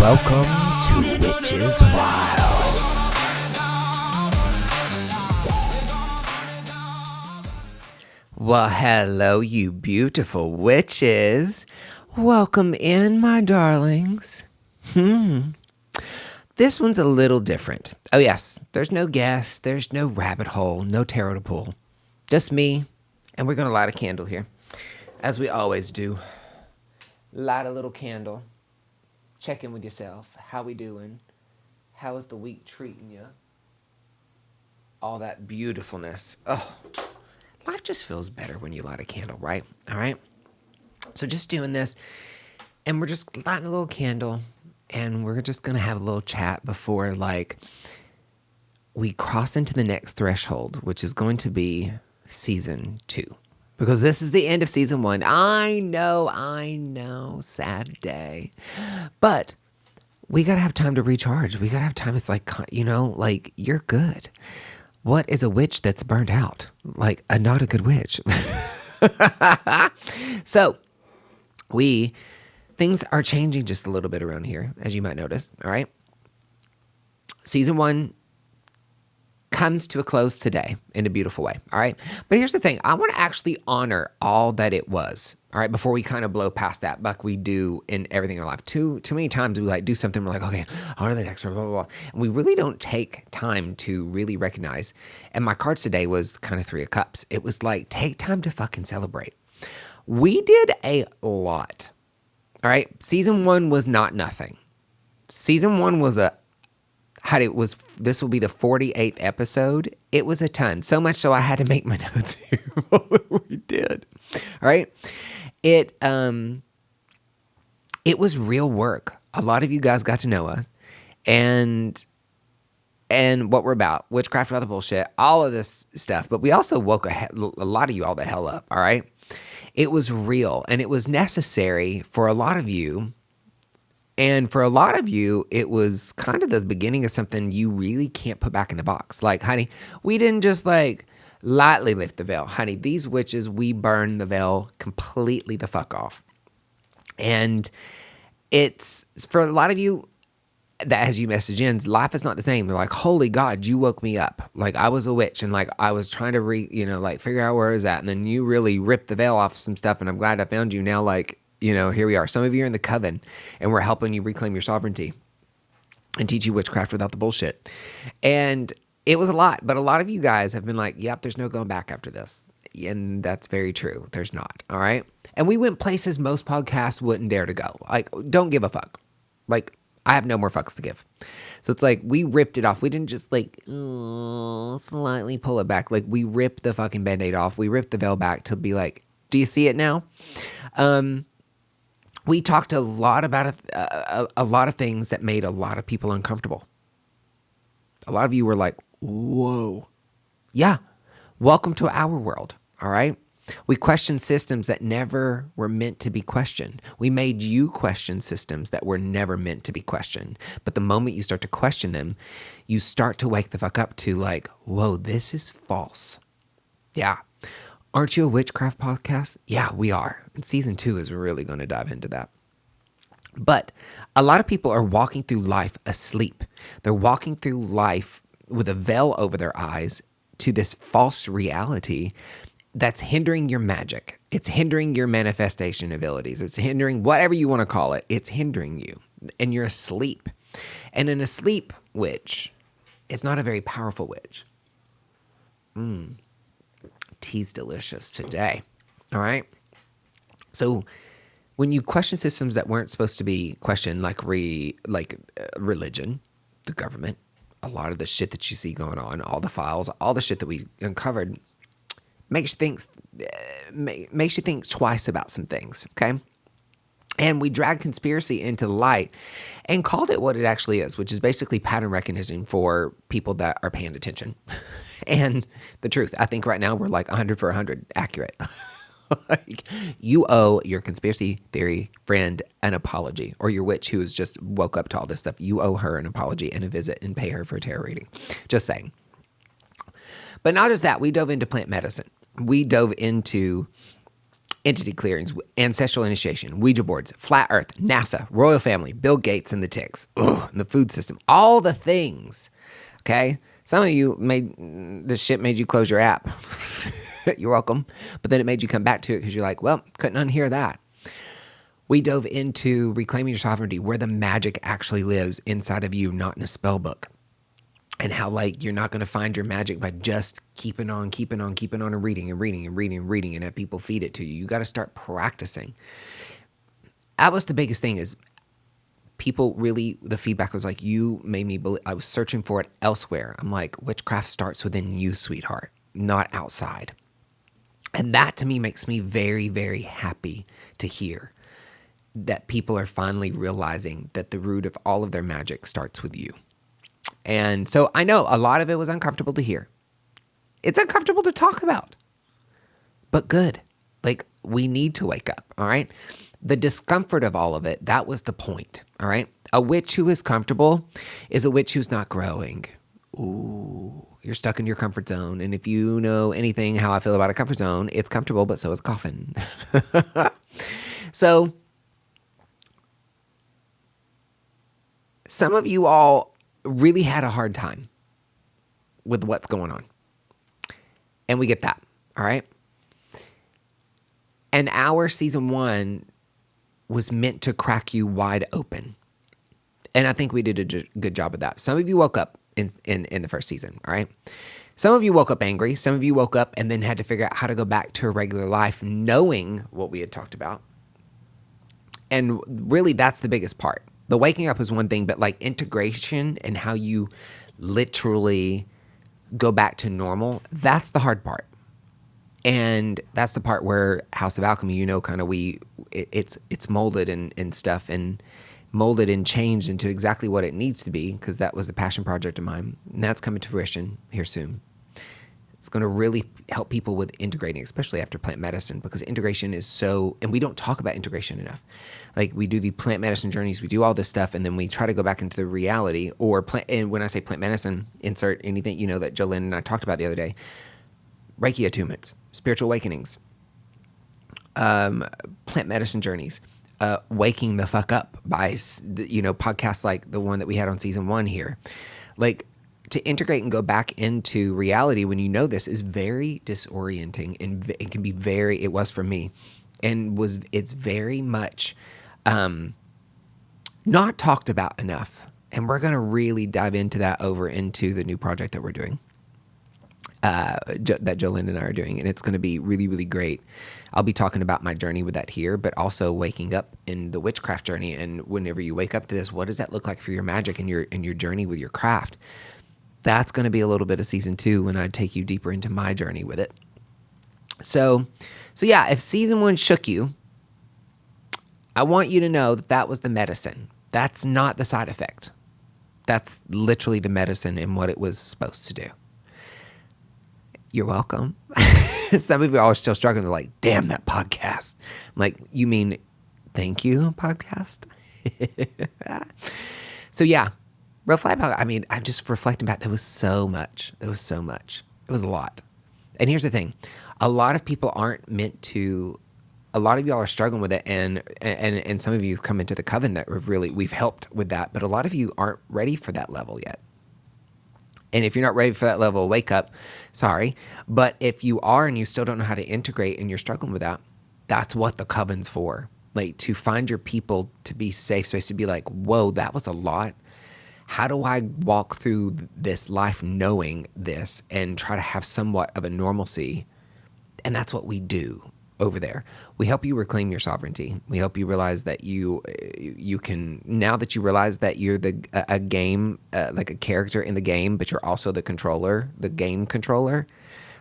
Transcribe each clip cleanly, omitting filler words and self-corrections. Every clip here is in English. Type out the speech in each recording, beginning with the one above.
Welcome to Witches Wild. Well, hello, you beautiful witches. Welcome in, my darlings. This one's a little different. Oh, yes, there's no guest, there's no rabbit hole, no tarot to pull. Just me, and we're going to light a candle here, as we always do. Light a little candle. Check in with yourself. How we doing? How is the week treating you? All that beautifulness. Oh, life just feels better when you light a candle, right? All right? So just doing this, and we're just lighting a little candle, and we're just going to have a little chat before, we cross into the next threshold, which is going to be season 2. Because this is the end of season 1. I know, sad day. But we got to have time to recharge. We got to have time. It's you're good. What is a witch that's burned out? Not a good witch. So, things are changing just a little bit around here, as you might notice, all right? Season 1 comes to a close today in a beautiful way, all right? But here's the thing. I want to actually honor all that it was, all right, before we kind of blow past that, like we do in everything in our life. Too many times we do something, we're like, okay, honor the next one, blah, blah, blah. And we really don't take time to really recognize. And my cards today was kind of 3 of Cups. It was like, take time to fucking celebrate. We did a lot, all right? Season 1 was not nothing. Season 1 was this will be the 48th episode. It was a ton. So much so I had to make my notes here. We did. All right. It was real work. A lot of you guys got to know us and what we're about. Witchcraft, without the bullshit, all of this stuff. But we also woke a lot of you all the hell up. All right. It was real and it was necessary for a lot of you. And for a lot of you, it was kind of the beginning of something you really can't put back in the box. Like, honey, we didn't just lightly lift the veil. Honey, these witches, we burned the veil completely the fuck off. And it's, for a lot of you, that as you message in, life is not the same. They're like, holy God, you woke me up. I was a witch and I was trying to figure out where I was at. And then you really ripped the veil off some stuff. And I'm glad I found you now. Here we are. Some of you are in the coven and we're helping you reclaim your sovereignty and teach you witchcraft without the bullshit. And it was a lot, but a lot of you guys have been like, yep, there's no going back after this. And that's very true. There's not. All right. And we went places most podcasts wouldn't dare to go. Don't give a fuck. I have no more fucks to give. So it's we ripped it off. We didn't just slightly pull it back. We ripped the fucking Band-Aid off. We ripped the veil back to be do you see it now? We talked a lot about a lot of things that made a lot of people uncomfortable. A lot of you were like, whoa. Yeah, welcome to our world, all right? We questioned systems that never were meant to be questioned. We made you question systems that were never meant to be questioned. But the moment you start to question them, you start to wake the fuck up to whoa, this is false. Yeah. Aren't you a witchcraft podcast? Yeah, we are. And season 2 is really going to dive into that. But a lot of people are walking through life asleep. They're walking through life with a veil over their eyes to this false reality that's hindering your magic. It's hindering your manifestation abilities. It's hindering whatever you want to call it. It's hindering you. And you're asleep. And an asleep witch is not a very powerful witch. Tea's delicious today. All right. So when you question systems that weren't supposed to be questioned, religion, the government, a lot of the shit that you see going on, all the files, all the shit that we uncovered, makes you think twice about some things. Okay. And we dragged conspiracy into the light and called it what it actually is, which is basically pattern recognition for people that are paying attention. And the truth, I think right now we're 100 for 100 accurate. You owe your conspiracy theory friend an apology, or your witch who has just woke up to all this stuff. You owe her an apology and a visit and pay her for a tarot reading. Just saying. But not just that, we dove into plant medicine. We dove into entity clearings, ancestral initiation, Ouija boards, flat earth, NASA, royal family, Bill Gates and the ticks, and the food system, all the things. Okay? Some of you this shit made you close your app. You're welcome. But then it made you come back to it because you're like, well, couldn't unhear that. We dove into reclaiming your sovereignty, where the magic actually lives inside of you, not in a spell book. And how, like, you're not going to find your magic by just keeping on and reading and have people feed it to you. You got to start practicing. That was the biggest thing, is people really, the feedback was like, you made me believe. I was searching for it elsewhere. I'm like, witchcraft starts within you, sweetheart, not outside. And that to me makes me very, very happy to hear that people are finally realizing that the root of all of their magic starts with you. And so I know a lot of it was uncomfortable to hear. It's uncomfortable to talk about, but good. Like, we need to wake up, all right? The discomfort of all of it, that was the point, all right? A witch who is comfortable is a witch who's not growing. Ooh, you're stuck in your comfort zone. And if you know anything how I feel about a comfort zone, it's comfortable, but so is a coffin. So some of you all really had a hard time with what's going on. And we get that, all right? And our season 1 was meant to crack you wide open. And I think we did a good job of that. Some of you woke up in the first season, all right? Some of you woke up angry. Some of you woke up and then had to figure out how to go back to a regular life knowing what we had talked about. And really, that's the biggest part. The waking up is one thing, but like integration and how you literally go back to normal, that's the hard part. And that's the part where House of Alchemy, you know, kind of it's molded and stuff, and molded and changed into exactly what it needs to be, because that was a passion project of mine. And that's coming to fruition here soon. It's going to really help people with integrating, especially after plant medicine, because integration is so, and we don't talk about integration enough. Like, we do the plant medicine journeys, we do all this stuff, and then we try to go back into the reality, and when I say plant medicine, insert anything, you know, that Jolene and I talked about the other day. Reiki attunements, spiritual awakenings, plant medicine journeys, waking the fuck up by, you know, podcasts like the one that we had on season 1 here. Like, to integrate and go back into reality when you know this is very disorienting, and it can be it was for me, and it's very much not talked about enough. And we're going to really dive into that over into the new project that we're doing, that Jolene and I are doing. And it's going to be really, really great. I'll be talking about my journey with that here, but also waking up in the witchcraft journey. And whenever you wake up to this, what does that look like for your magic and your journey with your craft? That's going to be a little bit of season 2 when I take you deeper into my journey with it. So yeah, if season 1 shook you, I want you to know that was the medicine. That's not the side effect. That's literally the medicine and what it was supposed to do. You're welcome. Some of you are still struggling. They're like, damn, that podcast. I'm like, you mean thank you, podcast? So yeah, Real Fly Podcast. I mean, I'm just reflecting back. There was so much. It was a lot. And here's the thing. A lot of people aren't meant to, a lot of y'all are struggling with it. And some of you have come into the coven that we've helped with that. But a lot of you aren't ready for that level yet. And if you're not ready for that level, wake up. Sorry. But if you are and you still don't know how to integrate and you're struggling with that, that's what the coven's for. Like, to find your people, to be safe space, to be like, whoa, that was a lot. How do I walk through this life knowing this and try to have somewhat of a normalcy? And that's what we do over there. We help you reclaim your sovereignty. We help you realize that you can, now that you realize that you're a game, like a character in the game, but you're also the controller, the game controller,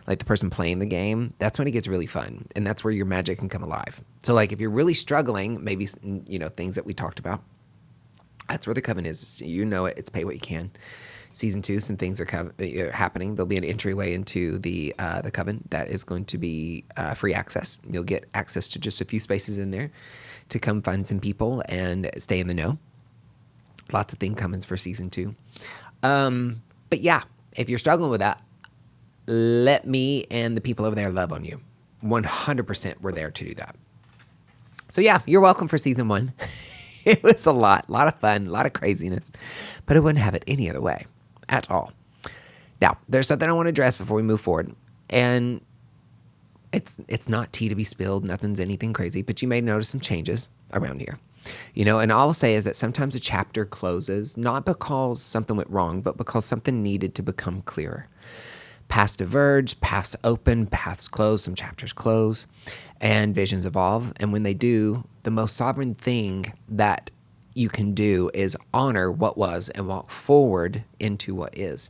like the person playing the game. That's when it gets really fun. And that's where your magic can come alive. So like, if you're really struggling, maybe, you know, things that we talked about, that's where the coven is. You know it. It's pay what you can. Season 2, some things are happening. There'll be an entryway into the coven that is going to be free access. You'll get access to just a few spaces in there to come find some people and stay in the know. Lots of things coming for season 2. But yeah, if you're struggling with that, let me and the people over there love on you. 100% we're there to do that. So yeah, you're welcome for season 1. It was a lot of fun, a lot of craziness, but I wouldn't have it any other way at all. Now, there's something I want to address before we move forward, and it's not tea to be spilled. Nothing's anything crazy, but you may notice some changes around here. And all I'll say is that sometimes a chapter closes, not because something went wrong, but because something needed to become clearer. Paths diverge, paths open, paths close, some chapters close, and visions evolve. And when they do, the most sovereign thing that you can do is honor what was and walk forward into what is.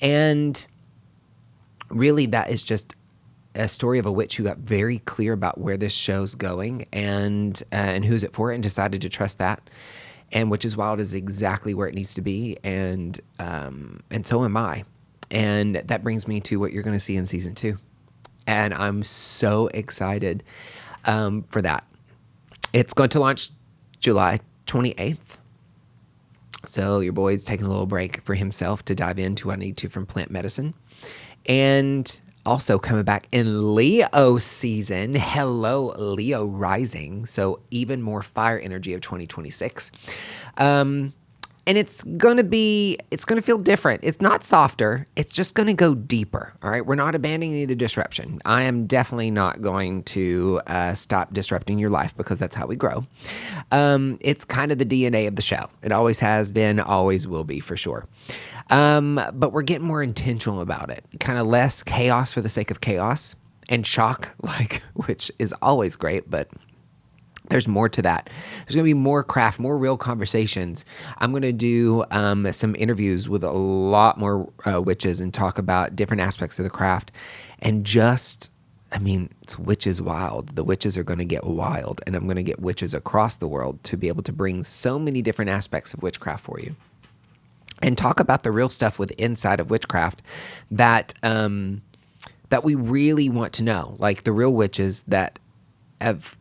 And really, that is just a story of a witch who got very clear about where this show's going and who's it for, and decided to trust that. And Witches Wild is exactly where it needs to be, and so am I. And that brings me to what you're going to see in season 2. And I'm so excited for that. It's going to launch July 28th. So your boy's taking a little break for himself to dive into what I need to from plant medicine. And also coming back in Leo season. Hello, Leo rising. So even more fire energy of 2026. And it's going to feel different. It's not softer. It's just going to go deeper. All right. We're not abandoning the disruption. I am definitely not going to stop disrupting your life, because that's how we grow. It's kind of the DNA of the show. It always has been, always will be, for sure. But we're getting more intentional about it. Kind of less chaos for the sake of chaos and shock, which is always great, but there's more to that. There's going to be more craft, more real conversations. I'm going to do some interviews with a lot more witches and talk about different aspects of the craft. And it's Witches Wild. The witches are going to get wild. And I'm going to get witches across the world to be able to bring so many different aspects of witchcraft for you. And talk about the real stuff with inside of witchcraft that we really want to know. Like the real witches that have...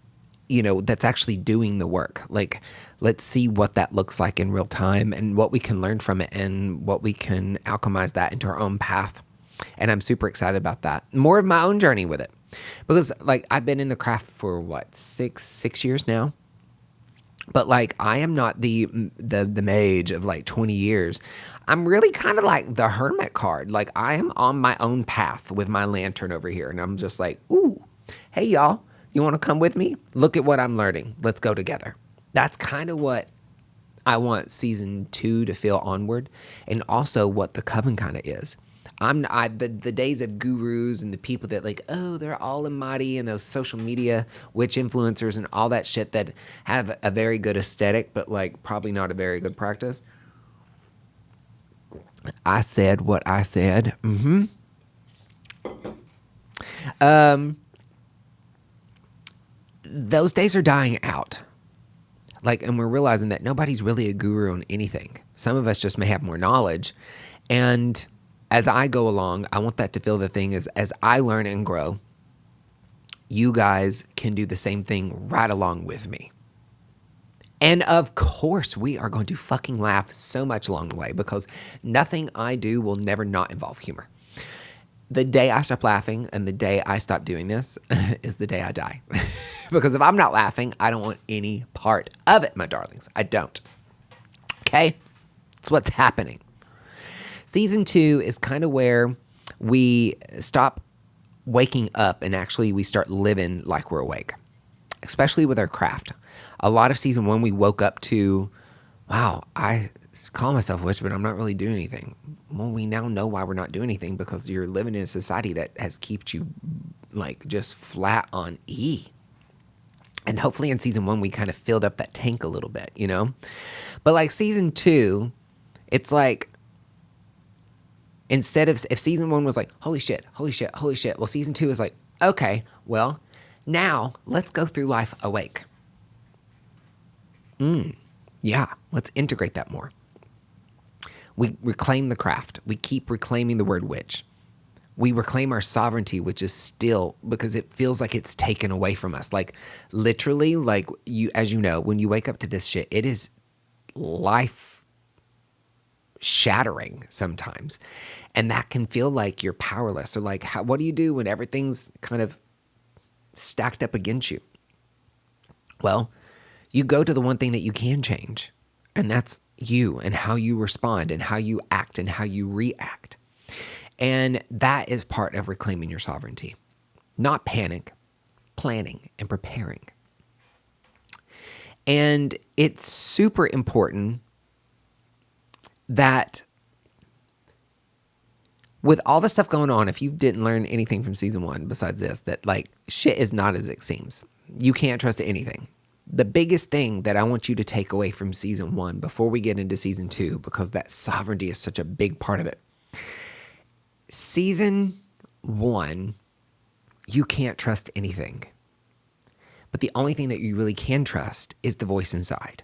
that's actually doing the work. Let's see what that looks like in real time and what we can learn from it and what we can alchemize that into our own path. And I'm super excited about that. More of my own journey with it. Because I've been in the craft for six years now. But I am not the mage of 20 years. I'm really kind of like the hermit card. I am on my own path with my lantern over here. And I'm just ooh, hey y'all. You want to come with me? Look at what I'm learning. Let's go together. That's kind of what I want season 2 to feel onward, and also what the coven kind of is. The days of gurus and the people that they're all almighty, and those social media witch influencers and all that shit that have a very good aesthetic, but probably not a very good practice. I said what I said. Those days are dying out. And we're realizing that nobody's really a guru on anything. Some of us just may have more knowledge. And as I go along, I want that to feel the thing is, as I learn and grow, you guys can do the same thing right along with me. And of course, we are going to fucking laugh so much along the way, because nothing I do will never not involve humor. The day I stop laughing and the day I stop doing this is the day I die. Because if I'm not laughing, I don't want any part of it, my darlings. I don't. Okay? It's what's happening. Season 2 is kind of where we stop waking up and actually we start living like we're awake, especially with our craft. A lot of season 1, we woke up to, wow, I call myself a witch, but I'm not really doing anything. Well, we now know why we're not doing anything, because you're living in a society that has kept you just flat on E. And hopefully in season 1, we kind of filled up that tank a little bit, But season 2, it's instead of, if season 1 was holy shit, holy shit, holy shit. Well, season 2 is okay, well, now let's go through life awake. Yeah, let's integrate that more. We reclaim the craft. We keep reclaiming the word witch. We reclaim our sovereignty, which is still, because it feels like it's taken away from us. Literally, you, as you know, when you wake up to this shit, it is life shattering sometimes. And that can feel like you're powerless. Or what do you do when everything's kind of stacked up against you? Well, you go to the one thing that you can change, and that's you and how you respond and how you act and how you react. And that is part of reclaiming your sovereignty. Not panic, planning and preparing. And it's super important that with all the stuff going on, if you didn't learn anything from season 1 besides this, that like shit is not as it seems. You can't trust anything. The biggest thing that I want you to take away from season 1 before we get into season 2, because that sovereignty is such a big part of it. Season 1, you can't trust anything. But the only thing that you really can trust is the voice inside,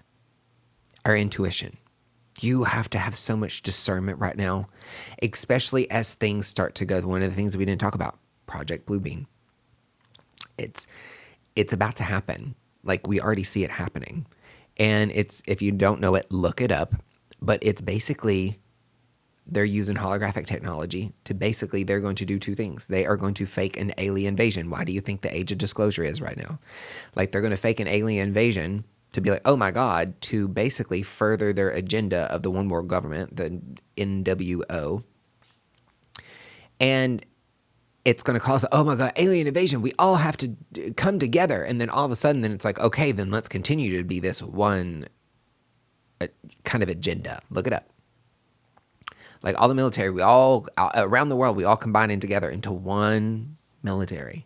our intuition. You have to have so much discernment right now, especially as things start to go. One of the things that we didn't talk about, Project Bluebeam. It's about to happen. Like, we already see it happening. And it's, if you don't know it, look it up. But it's basically, they're using holographic technology to basically, they're going to do two things. They are going to fake an alien invasion. Why do you think the age of disclosure is right now? Like, they're going to fake an alien invasion to be like, oh my God, to basically further their agenda of the one world government, the NWO. And it's going to cause, oh my God, alien invasion. We all have to come together. And then all of a sudden, then it's like, okay, then let's continue to be this one kind of agenda. Look it up. Like, all the military, we all, around the world, we all combining together into one military.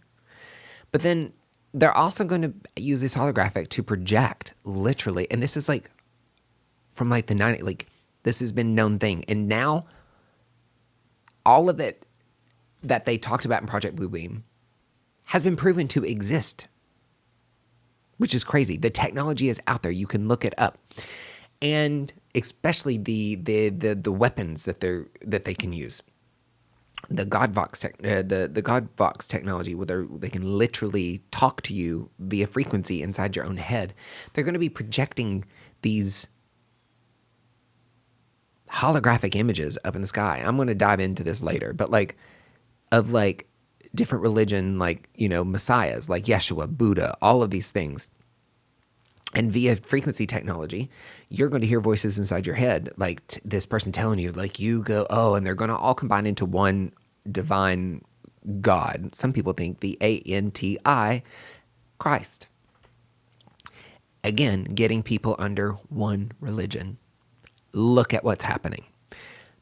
But then they're also going to use this holographic to project, literally. And this is like from like the 90s, like this has been a known thing. And now all of it that they talked about in Project Bluebeam has been proven to exist, which is crazy. The technology is out there. You can look it up. And especially the weapons that they can use. The Godvox technology, where they can literally talk to you via frequency inside your own head. They're going to be projecting these holographic images up in the sky. I'm going to dive into this later, but like of like different religion, like, you know, messiahs, like Yeshua, Buddha, all of these things. And via frequency technology, you're going to hear voices inside your head, like this person telling you, like, you go, oh, and they're going to all combine into one divine God. Some people think the ANTI, Christ. Again, getting people under one religion. Look at what's happening.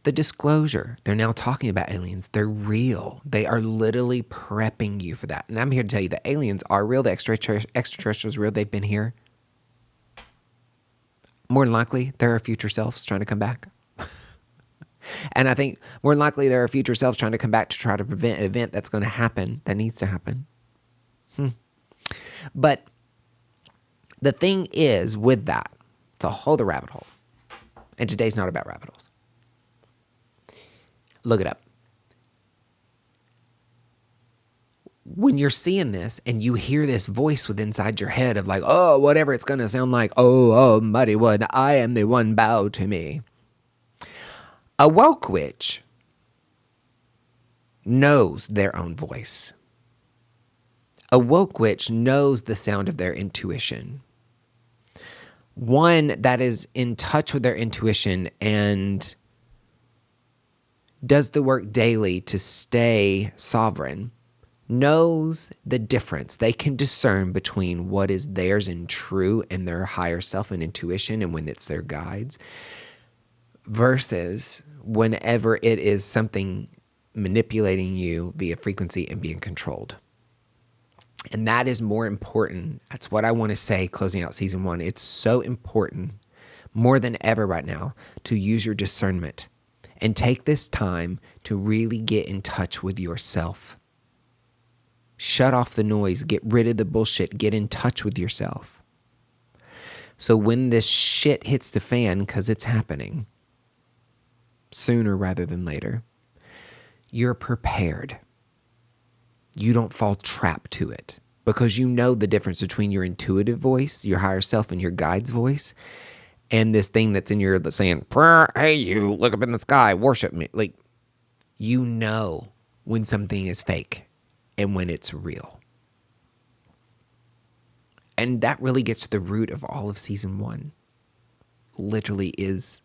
The disclosure, they're now talking about aliens. They're real. They are literally prepping you for that. And I'm here to tell you that aliens are real. The extraterrestrials real. They've been here. More than likely, there are future selves trying to come back. And I think more than likely there are future selves trying to come back to try to prevent an event that's going to happen, that needs to happen. But the thing is with that, it's a whole other rabbit hole. And today's not about rabbit holes. Look it up. When you're seeing this and you hear this voice within inside your head of like, oh, whatever it's going to sound like, oh, mighty one, I am the one, bow to me. A woke witch knows their own voice. A woke witch knows the sound of their intuition. One that is in touch with their intuition and does the work daily to stay sovereign knows the difference. They can discern between what is theirs and true and their higher self and intuition and when it's their guides versus whenever it is something manipulating you via frequency and being controlled. And that is more important. That's what I want to say closing out season 1. It's so important more than ever right now to use your discernment and take this time to really get in touch with yourself. Shut off the noise, get rid of the bullshit, get in touch with yourself. So when this shit hits the fan, because it's happening sooner rather than later, you're prepared. You don't fall trapped to it because you know the difference between your intuitive voice, your higher self, and your guide's voice, and this thing that's in your saying, hey, you, look up in the sky, worship me. Like, you know when something is fake and when it's real. And that really gets to the root of all of season 1. Literally is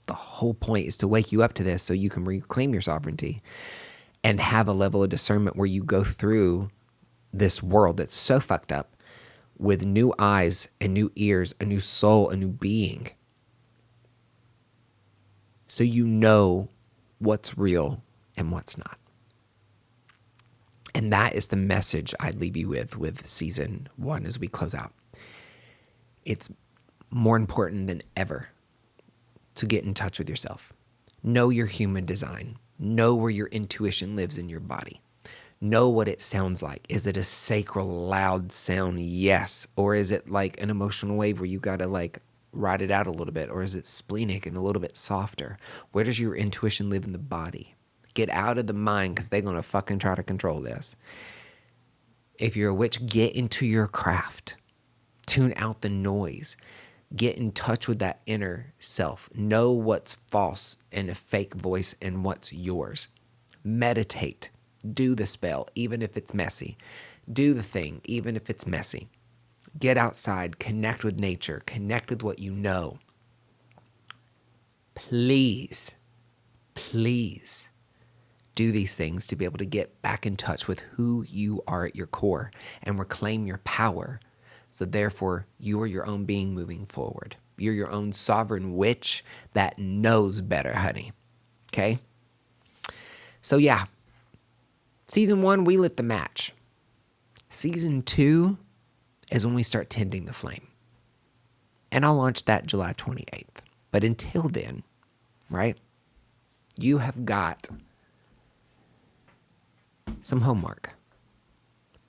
the whole point is to wake you up to this so you can reclaim your sovereignty and have a level of discernment where you go through this world that's so fucked up with new eyes and new ears, a new soul, a new being. So you know what's real and what's not. And that is the message I leave you with season 1 as we close out. It's more important than ever to get in touch with yourself. Know your human design. Know where your intuition lives in your body. Know what it sounds like. Is it a sacral, loud sound? Yes. Or is it like an emotional wave where you got to like ride it out a little bit? Or is it splenic and a little bit softer? Where does your intuition live in the body? Get out of the mind because they're going to fucking try to control this. If you're a witch, get into your craft. Tune out the noise. Get in touch with that inner self. Know what's false and a fake voice and what's yours. Meditate. Do the spell, even if it's messy. Do the thing, even if it's messy. Get outside. Connect with nature. Connect with what you know. Please, please do these things to be able to get back in touch with who you are at your core and reclaim your power. So therefore, you are your own being moving forward. You're your own sovereign witch that knows better, honey. Okay? So yeah, season 1, we lit the match. Season 2 is when we start tending the flame. And I'll launch that July 28th. But until then, right, you have got some homework.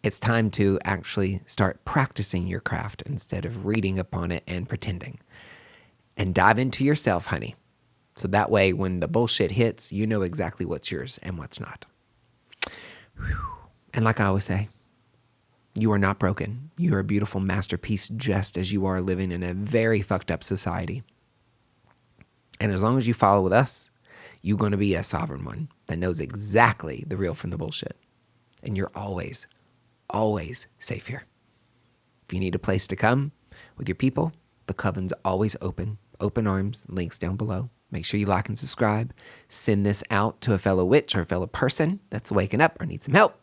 It's time to actually start practicing your craft instead of reading upon it and pretending. And dive into yourself, honey. So that way, when the bullshit hits, you know exactly what's yours and what's not. Whew. And like I always say, you are not broken. You are a beautiful masterpiece just as you are living in a very fucked up society. And as long as you follow with us, you're going to be a sovereign one that knows exactly the real from the bullshit. And you're always, always safe here. If you need a place to come with your people, the coven's always open. Open arms, links down below. Make sure you like and subscribe. Send this out to a fellow witch or a fellow person that's waking up or needs some help.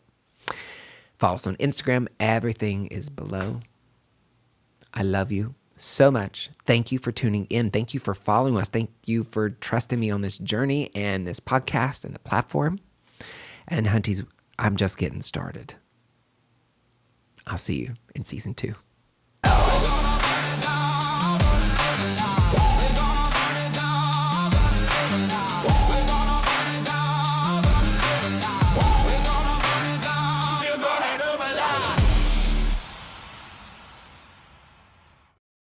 Follow us on Instagram. Everything is below. I love you so much. Thank you for tuning in. Thank you for following us. Thank you for trusting me on this journey and this podcast and the platform. And Hunties, I'm just getting started. I'll see you in season 2.